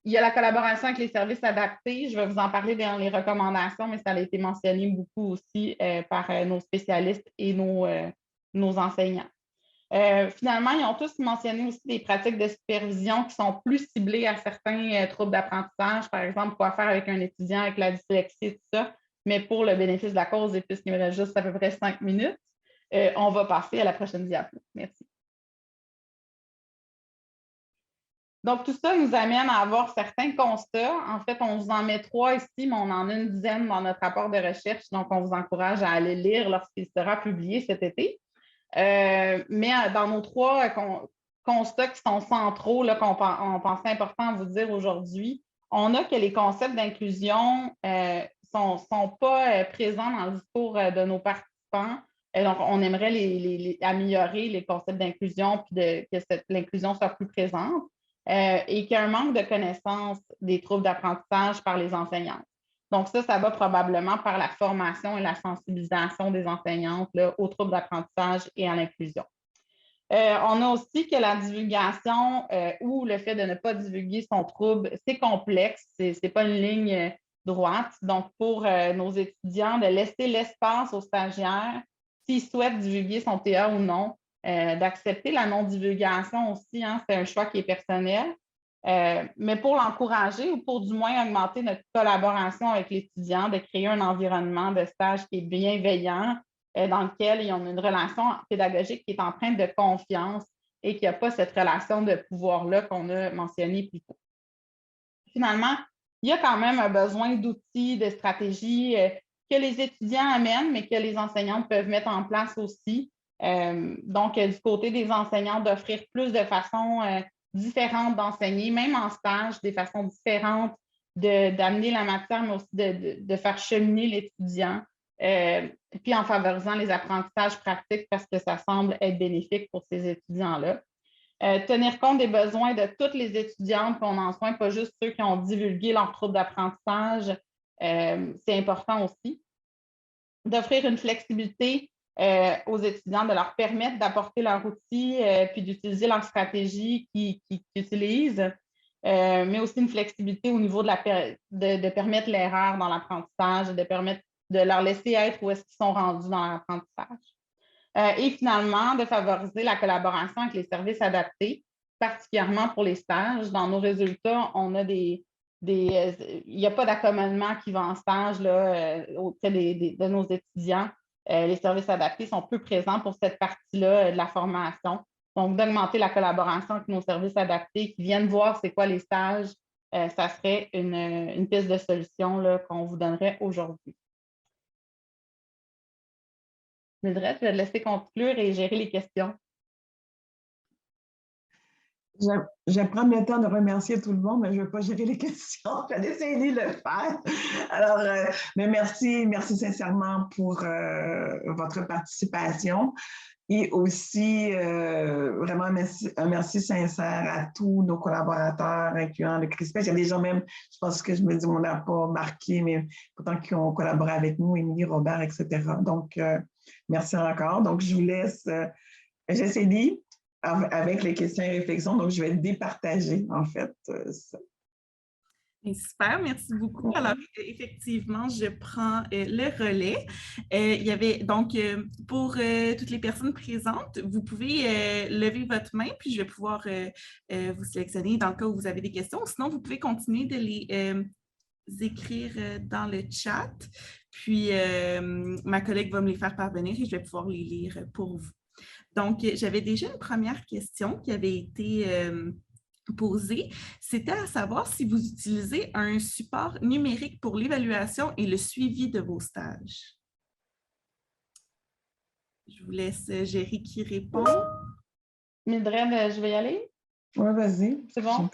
Il y a la collaboration avec les services adaptés. Je vais vous en parler dans les recommandations, mais ça a été mentionné beaucoup aussi par nos spécialistes et nos enseignants. Finalement, ils ont tous mentionné aussi des pratiques de supervision qui sont plus ciblées à certains troubles d'apprentissage, par exemple, quoi faire avec un étudiant avec la dyslexie et tout ça. Mais pour le bénéfice de la cause, et puisqu'il me reste juste à peu près 5 minutes, on va passer à la prochaine diapo. Merci. Donc, tout ça nous amène à avoir certains constats. En fait, on vous en met 3 ici, mais on en a une dizaine dans notre rapport de recherche. Donc, on vous encourage à aller lire lorsqu'il sera publié cet été. Mais dans nos 3 constats qui sont centraux, qu'on pensait important à vous dire aujourd'hui, on a que les concepts d'inclusion ne sont pas présents dans le discours de nos participants. Donc, on aimerait améliorer les concepts d'inclusion puis que l'inclusion soit plus présente. Et qu'il y a un manque de connaissance des troubles d'apprentissage par les enseignantes. Donc, ça va probablement par la formation et la sensibilisation des enseignantes là, aux troubles d'apprentissage et à l'inclusion. On a aussi que la divulgation ou le fait de ne pas divulguer son trouble, c'est complexe, ce n'est pas une ligne droite. Donc, pour nos étudiants, de laisser l'espace aux stagiaires s'ils souhaitent divulguer son TA ou non, d'accepter la non-divulgation aussi, hein, c'est un choix qui est personnel, mais pour l'encourager ou pour du moins augmenter notre collaboration avec l'étudiant, de créer un environnement de stage qui est bienveillant, dans lequel ils ont une relation pédagogique qui est empreinte de confiance et qui n'a pas cette relation de pouvoir-là qu'on a mentionné plus tôt. Finalement, il y a quand même un besoin d'outils, de stratégies que les étudiants amènent, mais que les enseignants peuvent mettre en place aussi. Donc, du côté des enseignants, d'offrir plus de façons différentes d'enseigner, même en stage, des façons différentes d'amener la matière, mais aussi de faire cheminer l'étudiant, puis en favorisant les apprentissages pratiques parce que ça semble être bénéfique pour ces étudiants-là. Tenir compte des besoins de toutes les étudiantes qu'on en soigne, pas juste ceux qui ont divulgué leur trouble d'apprentissage, c'est important aussi. D'offrir une flexibilité aux étudiants, de leur permettre d'apporter leur outil puis d'utiliser leur stratégie qu'ils utilisent, mais aussi une flexibilité au niveau de permettre l'erreur dans l'apprentissage, de permettre de leur laisser être où est-ce qu'ils sont rendus dans l'apprentissage. Et finalement, de favoriser la collaboration avec les services adaptés, particulièrement pour les stages. Dans nos résultats, on a il n'y a pas d'accommodement qui va en stage là, auprès de nos étudiants. Les services adaptés sont peu présents pour cette partie-là de la formation. Donc, d'augmenter la collaboration avec nos services adaptés qui viennent voir c'est quoi les stages, ça serait une piste de solution qu'on vous donnerait aujourd'hui. Mildred, je vais te laisser conclure et gérer les questions. Je vais prendre le temps de remercier tout le monde, mais je ne vais pas gérer les questions. Je vais essayer de le faire. Alors, mais merci sincèrement pour votre participation. Et aussi, vraiment un merci sincère à tous nos collaborateurs, incluant le CRISPES. Il y a des gens même, je pense que je me dis, on n'a pas marqué, mais pourtant qui ont collaboré avec nous, Émilie, Robert, etc. Donc, merci encore. Donc, je vous laisse, j'essaie avec les questions et réflexions, donc je vais départager, en fait, ça. Super, merci beaucoup. Alors, effectivement, je prends le relais. Il y avait donc, pour toutes les personnes présentes, vous pouvez lever votre main, puis je vais pouvoir vous sélectionner dans le cas où vous avez des questions. Sinon, vous pouvez continuer de les écrire dans le chat. Puis, ma collègue va me les faire parvenir et je vais pouvoir les lire pour vous. Donc, j'avais déjà une première question qui avait été posée. C'était à savoir si vous utilisez un support numérique pour l'évaluation et le suivi de vos stages. Je vous laisse gérer qui répond. Mildred, je vais y aller? Oui, vas-y. C'est bon?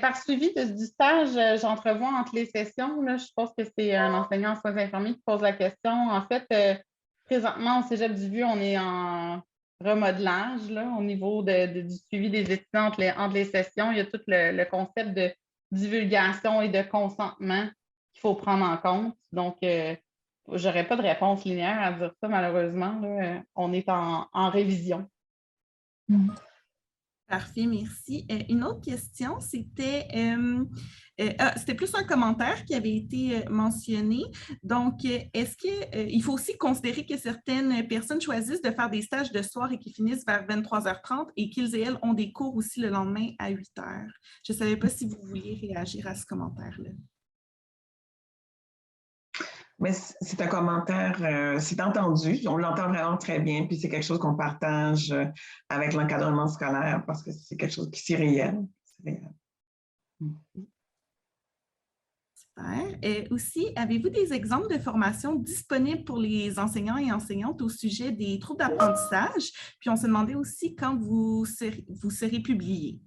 Par suivi du stage, j'entrevois entre les sessions. Là, je pense que c'est un enseignant en soins infirmiers qui pose la question. En fait, présentement, au Cégep du Vieux, on est en remodelage là, au niveau du suivi des étudiants entre les sessions. Il y a tout le concept de divulgation et de consentement qu'il faut prendre en compte. Donc, je n'aurais pas de réponse linéaire à dire ça, malheureusement. Là. On est en révision. Parfait, merci. Une autre question, c'était plus un commentaire qui avait été mentionné. Donc, est-ce qu'il faut aussi considérer que certaines personnes choisissent de faire des stages de soir et qui finissent vers 23h30 et qu'ils et elles ont des cours aussi le lendemain à 8h? Je ne savais pas si vous vouliez réagir à ce commentaire-là. Mais c'est un commentaire, c'est entendu, on l'entend vraiment très bien, puis c'est quelque chose qu'on partage avec l'encadrement scolaire parce que c'est quelque chose qui est réel. Super. Et aussi, avez-vous des exemples de formations disponibles pour les enseignants et enseignantes au sujet des troubles d'apprentissage? Puis on se demandait aussi quand vous serez publié.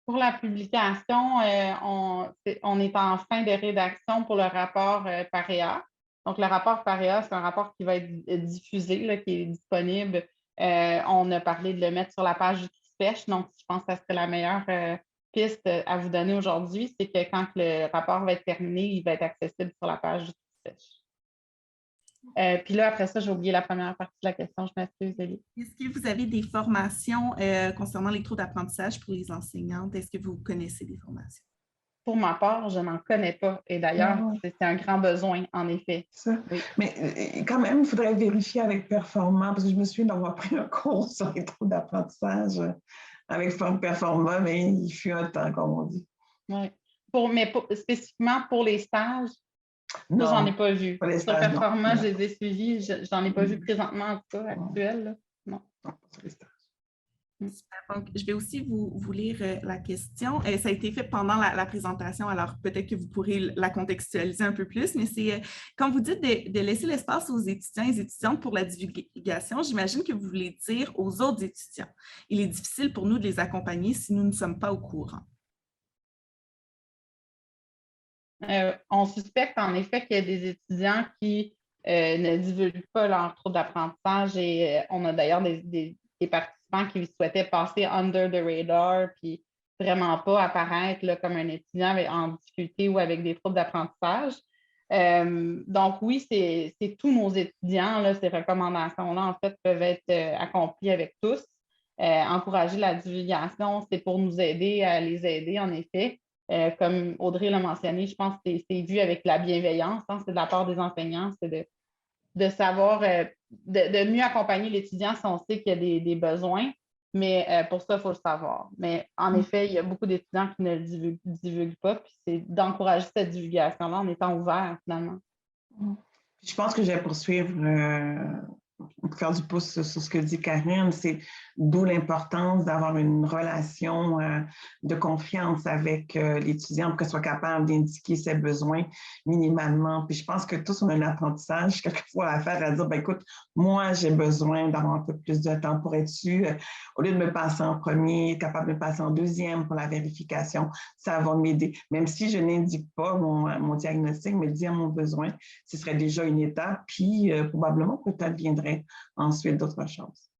Pour la publication, on est en fin de rédaction pour le rapport PAREA. Donc, le rapport PAREA, c'est un rapport qui va être diffusé, là, qui est disponible. On a parlé de le mettre sur la page du CRISPES, donc je pense que ça serait la meilleure piste à vous donner aujourd'hui, c'est que quand le rapport va être terminé, il va être accessible sur la page du CRISPES. Puis là, après ça, j'ai oublié la première partie de la question. Je m'excuse, Élie. Est-ce que vous avez des formations concernant les troubles d'apprentissage pour les enseignantes? Est-ce que vous connaissez des formations? Pour ma part, je n'en connais pas. Et d'ailleurs, c'est un grand besoin, en effet. Ça. Oui. Mais quand même, il faudrait vérifier avec Performa, parce que je me souviens d'avoir pris un cours sur les troubles d'apprentissage avec Performa, mais il fut un temps, comme on dit. Oui. Spécifiquement pour les stages, non, j'en ai pas vu. Sur Performa, je les ai suivis. J'en ai pas vu présentement, en tout cas, actuel. Là. Non. Non, sur les stages. Donc, je vais aussi vous lire la question. Ça a été fait pendant la présentation, alors peut-être que vous pourrez la contextualiser un peu plus, mais c'est quand vous dites de laisser l'espace aux étudiants et étudiantes pour la divulgation, j'imagine que vous voulez dire aux autres étudiants. Il est difficile pour nous de les accompagner si nous ne sommes pas au courant. On suspecte en effet qu'il y a des étudiants qui ne divulguent pas leur trouble d'apprentissage et on a d'ailleurs des participants qui souhaitaient passer under the radar puis vraiment pas apparaître là, comme un étudiant en difficulté ou avec des troubles d'apprentissage. Donc oui, c'est tous nos étudiants, là, ces recommandations-là, en fait, peuvent être accomplies avec tous. Encourager la divulgation, c'est pour nous aider à les aider, en effet. Comme Audrey l'a mentionné, je pense que c'est vu avec la bienveillance, hein, c'est de la part des enseignants, c'est de savoir, de mieux accompagner l'étudiant si on sait qu'il y a des besoins, mais pour ça, il faut le savoir. Mais en effet, il y a beaucoup d'étudiants qui ne le divulguent pas, puis c'est d'encourager cette divulgation-là en étant ouvert, finalement. Je pense que je vais poursuivre, faire du pouce sur ce que dit Karine, c'est d'où l'importance d'avoir une relation de confiance avec l'étudiant pour qu'elle soit capable d'indiquer ses besoins minimalement. Puis je pense que tous on a un apprentissage quelquefois à faire, à dire, ben écoute, moi j'ai besoin d'avoir un peu plus de temps pour être sûr. Au lieu de me passer en premier, capable de me passer en deuxième pour la vérification, ça va m'aider. Même si je n'indique pas mon diagnostic, mais dire mon besoin, ce serait déjà une étape, puis probablement peut-être viendrait ensuite d'autres choses.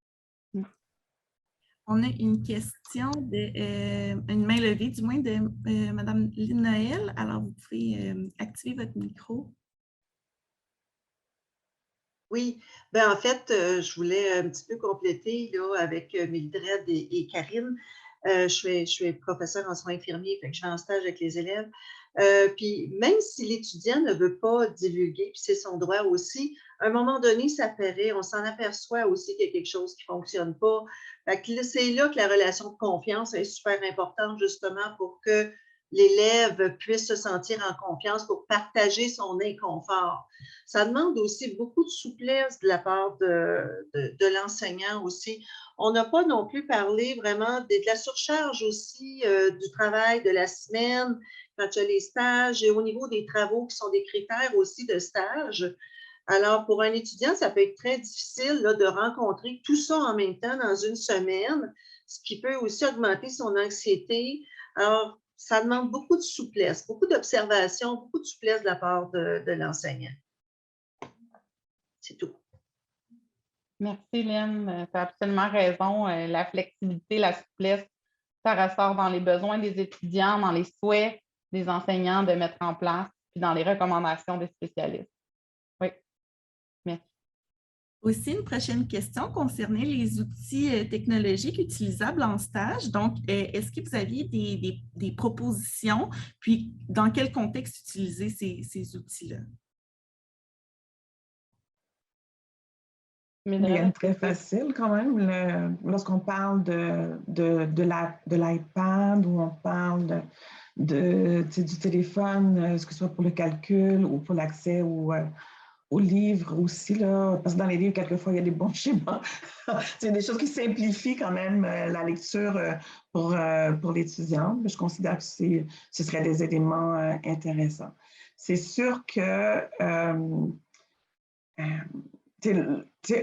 On a une question, une main levée du moins de Mme Lynn Noël. Alors, vous pouvez activer votre micro. Oui, ben en fait, je voulais un petit peu compléter là, avec Mildred et Karine. Je suis professeure en soins infirmiers, fait que je fais un stage avec les élèves. Puis même si l'étudiant ne veut pas divulguer, puis c'est son droit aussi, à un moment donné, ça paraît, on s'en aperçoit aussi qu'il y a quelque chose qui ne fonctionne pas. C'est là que la relation de confiance est super importante justement pour que l'élève puisse se sentir en confiance pour partager son inconfort. Ça demande aussi beaucoup de souplesse de la part de l'enseignant aussi. On n'a pas non plus parlé vraiment de la surcharge aussi du travail de la semaine, quand il y a les stages, et au niveau des travaux qui sont des critères aussi de stage. Alors, pour un étudiant, ça peut être très difficile là, de rencontrer tout ça en même temps dans une semaine, ce qui peut aussi augmenter son anxiété. Alors, ça demande beaucoup de souplesse, beaucoup d'observation, beaucoup de souplesse de la part de l'enseignant. C'est tout. Merci, Lynn. Tu as absolument raison. La flexibilité, la souplesse, ça ressort dans les besoins des étudiants, dans les souhaits des enseignants de mettre en place, puis dans les recommandations des spécialistes. Oui. Merci. Aussi, une prochaine question concernait les outils technologiques utilisables en stage. Donc, est-ce que vous aviez des propositions, puis dans quel contexte utiliser ces outils-là? Bien, très facile quand même. Lorsqu'on parle de l'iPad ou on parle du téléphone, que ce soit pour le calcul ou pour l'accès aux livres aussi, là, parce que dans les livres, quelquefois, il y a des bons schémas. C'est des choses qui simplifient quand même la lecture pour l'étudiant. Je considère que ce serait des éléments intéressants. C'est sûr que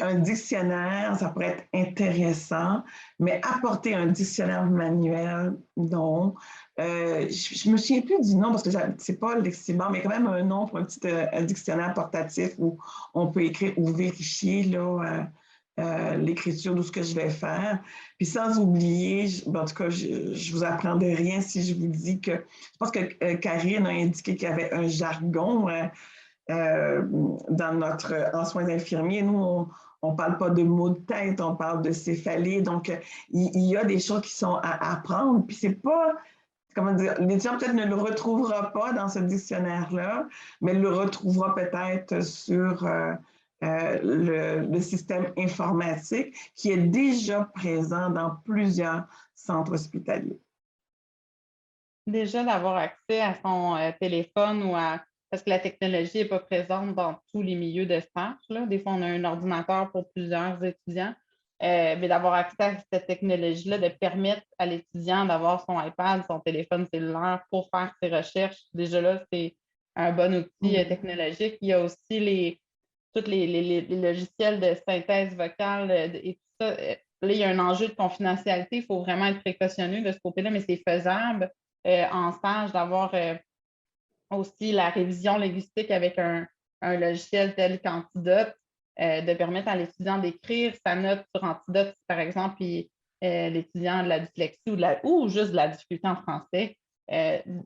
un dictionnaire, ça pourrait être intéressant, mais apporter un dictionnaire manuel, non. Je me souviens plus du nom parce que c'est pas Lexibar, mais quand même un nom pour un dictionnaire portatif où on peut écrire ou vérifier là, l'écriture de ce que je vais faire. Puis sans oublier, en tout cas, je vous apprends de rien si je vous dis que, je pense que Karine a indiqué qu'il y avait un jargon en soins infirmiers. Nous, on ne parle pas de maux de tête, on parle de céphalée. Donc, il y a des choses qui sont à apprendre. Puis c'est pas, comment dire, l'étudiant peut-être ne le retrouvera pas dans ce dictionnaire-là, mais le retrouvera peut-être sur le système informatique qui est déjà présent dans plusieurs centres hospitaliers. Déjà d'avoir accès à son téléphone ou à... Parce que la technologie n'est pas présente dans tous les milieux de stage. Là. Des fois, on a un ordinateur pour plusieurs étudiants. Mais d'avoir accès à cette technologie-là, de permettre à l'étudiant d'avoir son iPad, son téléphone cellulaire pour faire ses recherches, déjà là, c'est un bon outil technologique. Il y a aussi tous les logiciels de synthèse vocale et tout ça. Là, il y a un enjeu de confidentialité. Il faut vraiment être précautionneux de ce côté-là, mais c'est faisable en stage d'avoir aussi la révision linguistique avec un logiciel tel qu'Antidote, de permettre à l'étudiant d'écrire sa note sur Antidote, par exemple, puis l'étudiant a de la dyslexie ou juste de la difficulté en français,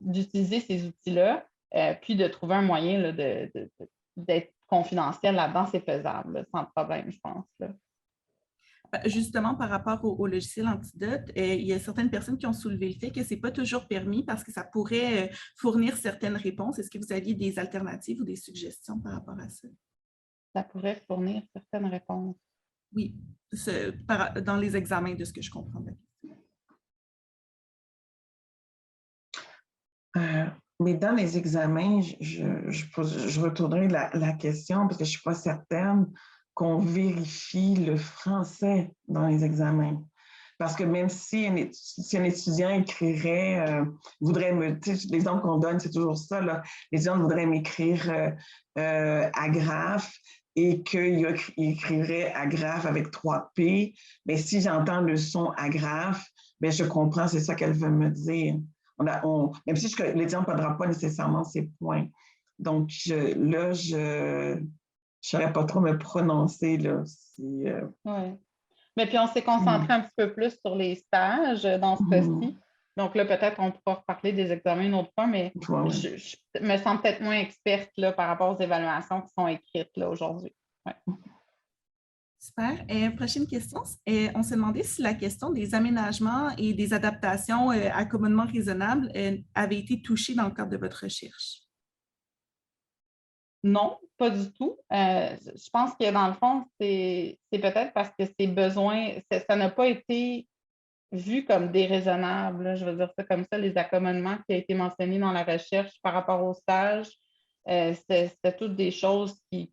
d'utiliser ces outils-là, puis de trouver un moyen là, d'être confidentiel là-dedans, c'est faisable, là, sans problème, je pense. Là. Justement, par rapport au logiciel Antidote, il y a certaines personnes qui ont soulevé le fait que ce n'est pas toujours permis parce que ça pourrait fournir certaines réponses. Est-ce que vous aviez des alternatives ou des suggestions par rapport à ça? Ça pourrait fournir certaines réponses. Oui, dans les examens, de ce que je comprends de la question. Mais dans les examens, je retournerai la question parce que je ne suis pas certaine qu'on vérifie le français dans les examens. Parce que même si un étudiant écrirait, l'exemple qu'on donne, c'est toujours ça, là, l'étudiant voudrait m'écrire agrafe et qu'il écrirait agrafe avec 3 P, mais si j'entends le son agrafe, bien, je comprends, c'est ça qu'elle veut me dire. Même si l'étudiant ne prendra pas nécessairement ses points. Donc, je ne saurais pas trop me prononcer, là. Oui. Mais puis, on s'est concentré un petit peu plus sur les stages dans ce cas-ci. Donc là, peut-être on pourra reparler des examens une autre fois, mais je me sens peut-être moins experte là, par rapport aux évaluations qui sont écrites là, aujourd'hui. Ouais. Super. Prochaine question. On s'est demandé si la question des aménagements et des adaptations accommodement raisonnables avait été touchée dans le cadre de votre recherche. Non, pas du tout. Je pense que dans le fond, c'est peut-être parce que ces besoins, ça n'a pas été vu comme déraisonnable. Je veux dire ça comme ça, les accommodements qui ont été mentionnés dans la recherche par rapport au stage, c'était toutes des choses des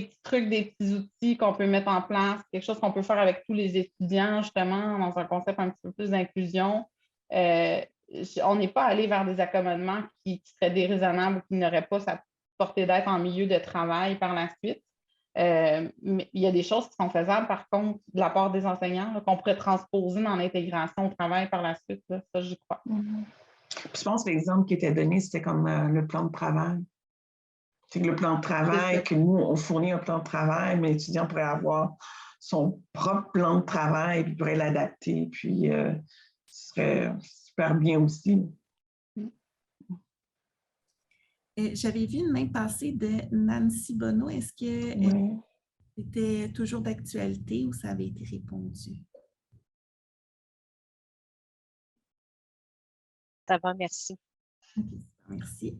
petits trucs, des petits outils qu'on peut mettre en place, quelque chose qu'on peut faire avec tous les étudiants, justement, dans un concept un petit peu plus d'inclusion. On n'est pas allé vers des accommodements qui seraient déraisonnables ou qui n'auraient pas sa portée d'être en milieu de travail par la suite. Mais il y a des choses qui sont faisables, par contre, de la part des enseignants, qu'on pourrait transposer dans l'intégration au travail par la suite. Là. Ça, j'y crois. Je pense que l'exemple qui était donné, c'était comme le plan de travail. C'est que le plan de travail, que nous, on fournit un plan de travail, mais l'étudiant pourrait avoir son propre plan de travail, puis pourrait l'adapter, puis ce serait super bien aussi. J'avais vu une main passée de Nancy Bonneau. Est-ce que c'était toujours d'actualité ou ça avait été répondu? Ça va, merci. OK, merci.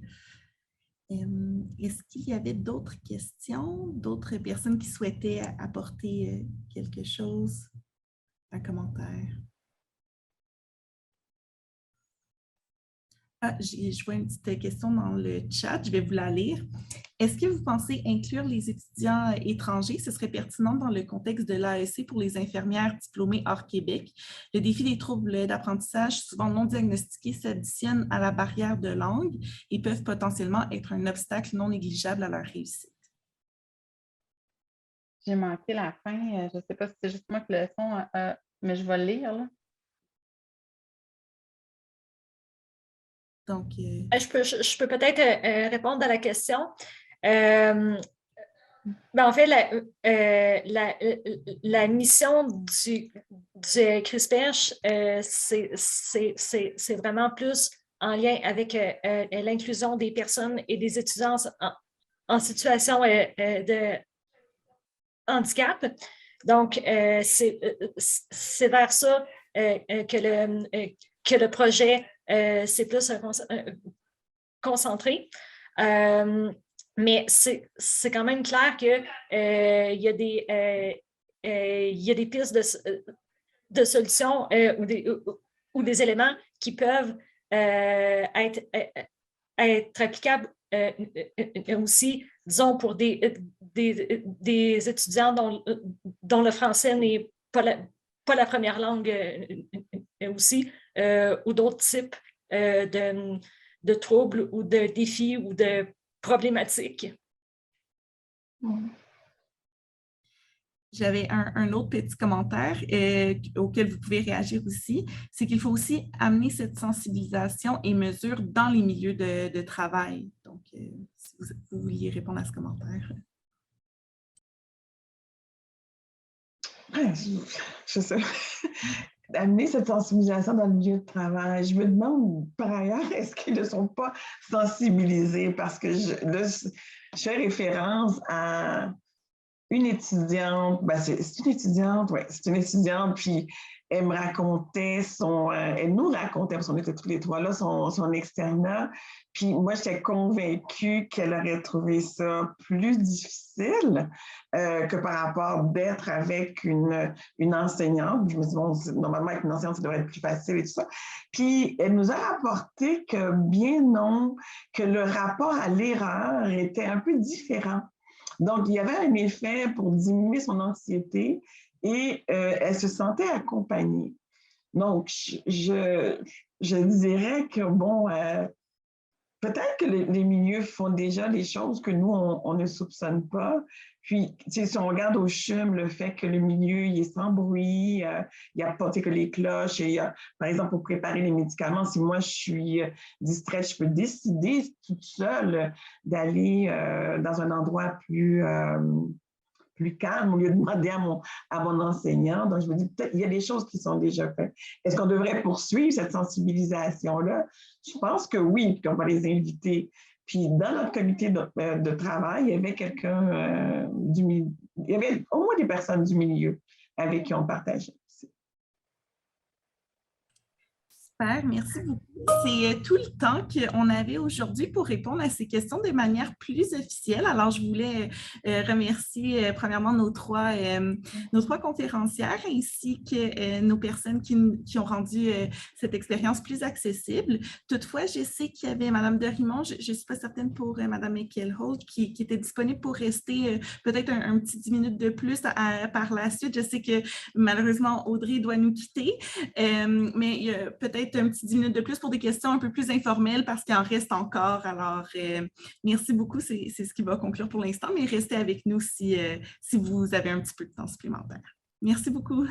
Est-ce qu'il y avait d'autres questions, d'autres personnes qui souhaitaient apporter quelque chose, un commentaire? Je vois une petite question dans le chat, je vais vous la lire. Est-ce que vous pensez inclure les étudiants étrangers? Ce serait pertinent dans le contexte de l'AEC pour les infirmières diplômées hors Québec. Le défi des troubles d'apprentissage, souvent non diagnostiqués, s'additionnent à la barrière de langue et peuvent potentiellement être un obstacle non négligeable à leur réussite. J'ai manqué la fin. Je ne sais pas si c'est juste moi qui le son, mais je vais le lire. Là. Donc, je peux peut-être répondre à la question. En fait, la mission du CRISPERCH, c'est vraiment plus en lien avec l'inclusion des personnes et des étudiants en situation de handicap. Donc, c'est vers ça que le projet c'est plus concentré. Mais c'est quand même clair qu'il y a des pistes de solutions ou des éléments qui peuvent être applicables aussi, disons, pour des étudiants dont le français n'est pas la première langue aussi, ou d'autres types de troubles ou de défis ou de problématiques. J'avais un autre petit commentaire auquel vous pouvez réagir aussi, c'est qu'il faut aussi amener cette sensibilisation et mesure dans les milieux de travail. Donc, si vous vouliez répondre à ce commentaire. Je sais. Amener cette sensibilisation dans le milieu de travail. Je me demande, par ailleurs, est-ce qu'ils ne sont pas sensibilisés? Parce que je fais référence à une étudiante, c'est une étudiante, oui, c'est une étudiante, puis elle me racontait elle nous racontait, parce qu'on était tous les trois là, son externat, puis moi, j'étais convaincue qu'elle aurait trouvé ça plus difficile que par rapport d'être avec une enseignante. Je me suis dit, bon, normalement, avec une enseignante, ça devrait être plus facile et tout ça. Puis, elle nous a rapporté que bien non, que le rapport à l'erreur était un peu différent. Donc, il y avait un effet pour diminuer son anxiété et elle se sentait accompagnée. Donc, je dirais que, bon, peut-être que les milieux font déjà des choses que nous, on ne soupçonne pas. Puis, si on regarde au CHUM, le fait que le milieu il est sans bruit, il n'y a pas que les cloches, et par exemple, pour préparer les médicaments, si moi je suis distraite, je peux décider toute seule d'aller dans un endroit plus calme au lieu de demander à mon enseignant. Donc, je me dis, peut-être il y a des choses qui sont déjà faites. Est-ce qu'on devrait poursuivre cette sensibilisation-là? Je pense que oui, puis on va les inviter. Puis, dans notre comité de travail, il y avait quelqu'un du milieu, il y avait au moins des personnes du milieu avec qui on partageait. Super, merci beaucoup. C'est tout le temps qu'on avait aujourd'hui pour répondre à ces questions de manière plus officielle. Alors, je voulais remercier premièrement nos trois conférencières ainsi que nos personnes qui ont rendu cette expérience plus accessible. Toutefois, je sais qu'il y avait Mme Dorimont, je ne suis pas certaine pour Mme Mickelholt, qui était disponible pour rester peut-être un petit 10 minutes de plus par la suite. Je sais que malheureusement, Audrey doit nous quitter, mais il y a peut-être un petit 10 minutes de plus pour des questions un peu plus informelles parce qu'il en reste encore. Alors, merci beaucoup. C'est ce qui va conclure pour l'instant, mais restez avec nous si vous avez un petit peu de temps supplémentaire. Merci beaucoup.